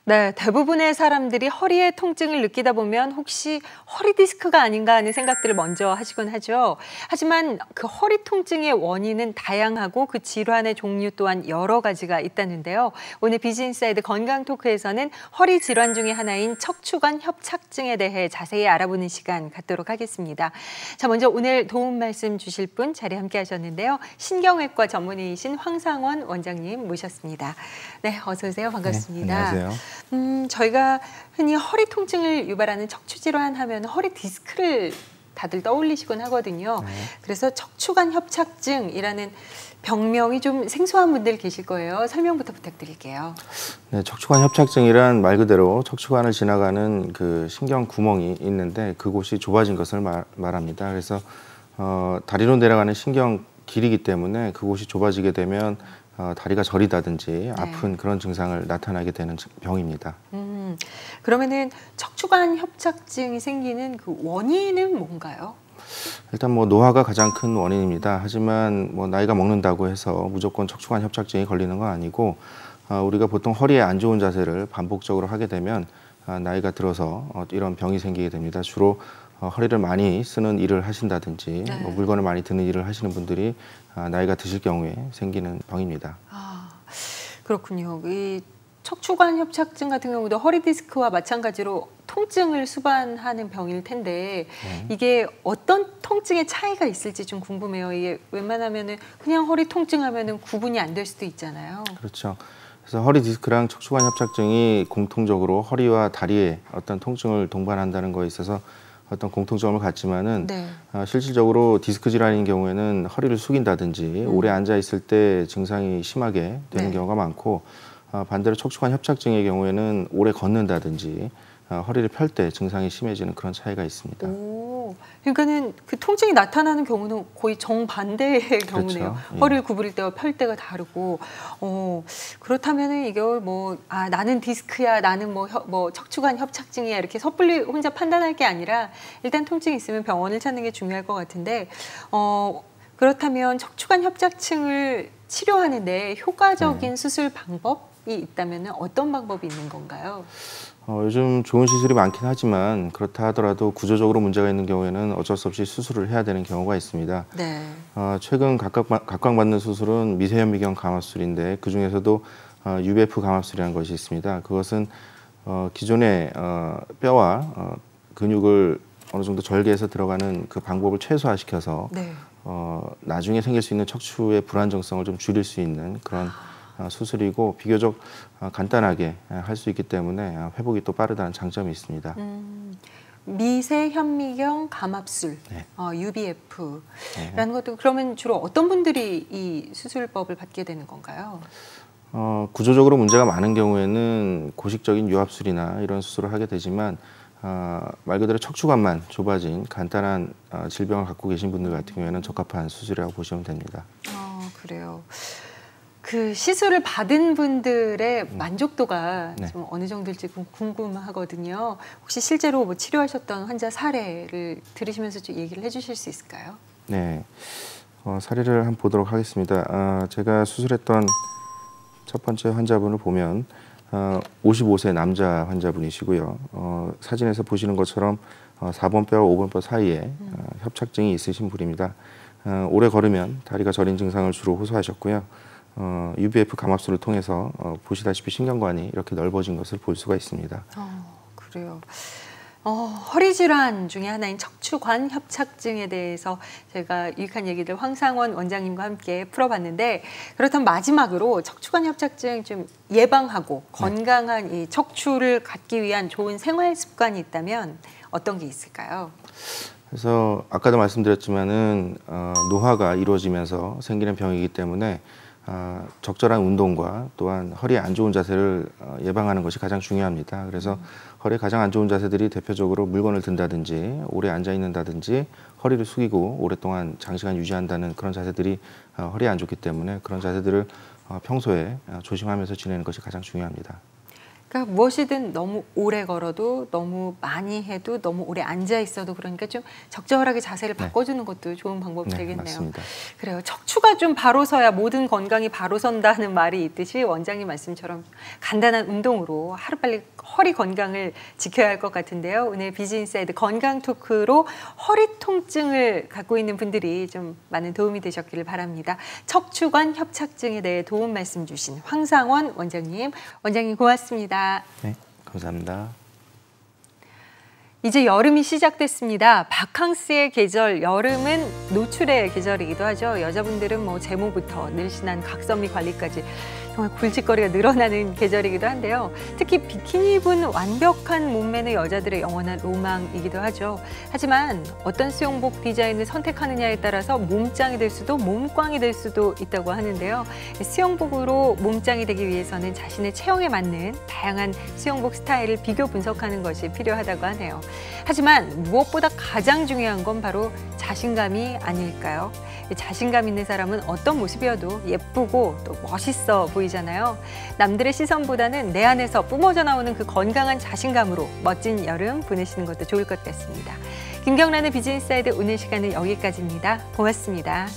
네, 대부분의 사람들이 허리에 통증을 느끼다 보면 혹시 허리 디스크가 아닌가 하는 생각들을 먼저 하시곤 하죠. 하지만 그 허리 통증의 원인은 다양하고 그 질환의 종류 또한 여러 가지가 있다는데요. 오늘 비즈인사이드 건강 토크에서는 허리 질환 중에 하나인 척추관 협착증에 대해 자세히 알아보는 시간 갖도록 하겠습니다. 자, 먼저 오늘 도움 말씀 주실 분 자리 함께 하셨는데요. 신경외과 전문의이신 황상원 원장님 모셨습니다. 네, 어서 오세요. 반갑습니다. 네, 안녕하세요. 저희가 흔히 허리 통증을 유발하는 척추 질환 하면 허리 디스크를 다들 떠올리시곤 하거든요. 그래서 척추관 협착증이라는 병명이 좀 생소한 분들 계실 거예요. 설명부터 부탁드릴게요. 네, 척추관 협착증이란 말 그대로 척추관을 지나가는 그 신경 구멍이 있는데 그곳이 좁아진 것을 말합니다. 그래서 다리로 내려가는 신경 길이기 때문에 그곳이 좁아지게 되면 다리가 저리다든지 아픈 그런 증상을 나타나게 되는 병입니다. 그러면은 척추관 협착증이 생기는 그 원인은 뭔가요? 일단 뭐 노화가 가장 큰 원인입니다. 하지만 뭐 나이가 먹는다고 해서 무조건 척추관 협착증이 걸리는 건 아니고 우리가 보통 허리에 안 좋은 자세를 반복적으로 하게 되면 나이가 들어서 이런 병이 생기게 됩니다. 주로 허리를 많이 쓰는 일을 하신다든지 뭐 물건을 많이 드는 일을 하시는 분들이 나이가 드실 경우에 생기는 병입니다. 아, 그렇군요. 이 척추관 협착증 같은 경우도 허리 디스크와 마찬가지로 통증을 수반하는 병일 텐데 이게 어떤 통증의 차이가 있을지 좀 궁금해요. 이게 웬만하면은 그냥 허리 통증하면은 구분이 안 될 수도 있잖아요. 그렇죠. 그래서 허리 디스크랑 척추관 협착증이 공통적으로 허리와 다리에 어떤 통증을 동반한다는 거에 있어서 어떤 공통점을 갖지만은 실질적으로 디스크 질환인 경우에는 허리를 숙인다든지 오래 앉아 있을 때 증상이 심하게 되는 경우가 많고 반대로 척추관 협착증의 경우에는 오래 걷는다든지 허리를 펼 때 증상이 심해지는 그런 차이가 있습니다. 오, 그러니까는 그 통증이 나타나는 경우는 거의 정반대의 경우네요. 그렇죠. 예. 허리를 구부릴 때와 펼 때가 다르고, 그렇다면은 이걸 뭐 나는 디스크야, 나는 뭐 척추관 협착증이야 이렇게 섣불리 혼자 판단할 게 아니라 일단 통증이 있으면 병원을 찾는 게 중요할 것 같은데, 그렇다면 척추관 협착증을 치료하는데 효과적인 수술 방법이 있다면은 어떤 방법이 있는 건가요? 요즘 좋은 시술이 많긴 하지만 그렇다 하더라도 구조적으로 문제가 있는 경우에는 어쩔 수 없이 수술을 해야 되는 경우가 있습니다. 최근 각광받는 수술은 미세현미경 감압술인데 그 중에서도 UBF 감압술이라는 것이 있습니다. 그것은 기존의 뼈와 근육을 어느 정도 절개해서 들어가는 그 방법을 최소화시켜서 나중에 생길 수 있는 척추의 불안정성을 좀 줄일 수 있는 그런 수술이고 비교적 간단하게 할 수 있기 때문에 회복이 또 빠르다는 장점이 있습니다. 미세현미경 감압술, UBF라는 것도 그러면 주로 어떤 분들이 이 수술법을 받게 되는 건가요? 구조적으로 문제가 많은 경우에는 고식적인 유압술이나 이런 수술을 하게 되지만 말 그대로 척추관만 좁아진 간단한 질병을 갖고 계신 분들 같은 경우에는 적합한 수술이라고 보시면 됩니다. 그래요. 그 시술을 받은 분들의 만족도가 좀 어느 정도일지 궁금하거든요. 혹시 실제로 뭐 치료하셨던 환자 사례를 들으시면서 좀 얘기를 해주실 수 있을까요? 네, 사례를 한번 보도록 하겠습니다. 제가 수술했던 첫 번째 환자분을 보면 55세 남자 환자분이시고요. 사진에서 보시는 것처럼 4번 뼈와 5번 뼈 사이에 협착증이 있으신 분입니다. 오래 걸으면 다리가 저린 증상을 주로 호소하셨고요. UBF 감압술을 통해서 보시다시피 신경관이 이렇게 넓어진 것을 볼 수가 있습니다. 그래요. 허리 질환 중에 하나인 척추관 협착증에 대해서 제가 유익한 얘기들 황상원 원장님과 함께 풀어봤는데 그렇다면 마지막으로 척추관 협착증 좀 예방하고 건강한 이 척추를 갖기 위한 좋은 생활 습관이 있다면 어떤 게 있을까요? 그래서 아까도 말씀드렸지만은 노화가 이루어지면서 생기는 병이기 때문에 적절한 운동과 또한 허리에 안 좋은 자세를 예방하는 것이 가장 중요합니다. 그래서 허리에 가장 안 좋은 자세들이 대표적으로 물건을 든다든지 오래 앉아 있는다든지 허리를 숙이고 오랫동안 장시간 유지한다는 그런 자세들이 허리에 안 좋기 때문에 그런 자세들을 평소에 조심하면서 지내는 것이 가장 중요합니다. 그러니까 무엇이든 너무 오래 걸어도 너무 많이 해도 너무 오래 앉아 있어도 그러니까 좀 적절하게 자세를 바꿔주는 것도 좋은 방법이 되겠네요. 맞습니다. 그래요. 척추가 좀 바로 서야 모든 건강이 바로 선다는 말이 있듯이 원장님 말씀처럼 간단한 운동으로 하루빨리 허리 건강을 지켜야 할 것 같은데요. 오늘 비즈인사이드 건강 토크로 허리 통증을 갖고 있는 분들이 좀 많은 도움이 되셨기를 바랍니다. 척추관 협착증에 대해 도움 말씀 주신 황상원 원장님 고맙습니다. 네, 감사합니다. 이제 여름이 시작됐습니다. 바캉스의 계절, 여름은 노출의 계절이기도 하죠. 여자분들은 뭐 제모부터 늘씬한 각선미 관리까지 정말 굴직거리가 늘어나는 계절이기도 한데요. 특히 비키니 입은 완벽한 몸매는 여자들의 영원한 로망이기도 하죠. 하지만 어떤 수영복 디자인을 선택하느냐에 따라서 몸짱이 될 수도 몸꽝이 될 수도 있다고 하는데요. 수영복으로 몸짱이 되기 위해서는 자신의 체형에 맞는 다양한 수영복 스타일을 비교 분석하는 것이 필요하다고 하네요. 하지만 무엇보다 가장 중요한 건 바로 자신감이 아닐까요? 자신감 있는 사람은 어떤 모습이어도 예쁘고 또 멋있어 보이잖아요. 남들의 시선보다는 내 안에서 뿜어져 나오는 그 건강한 자신감으로 멋진 여름 보내시는 것도 좋을 것 같습니다. 김경란의 비즈니스사이드 오늘 시간은 여기까지입니다. 고맙습니다.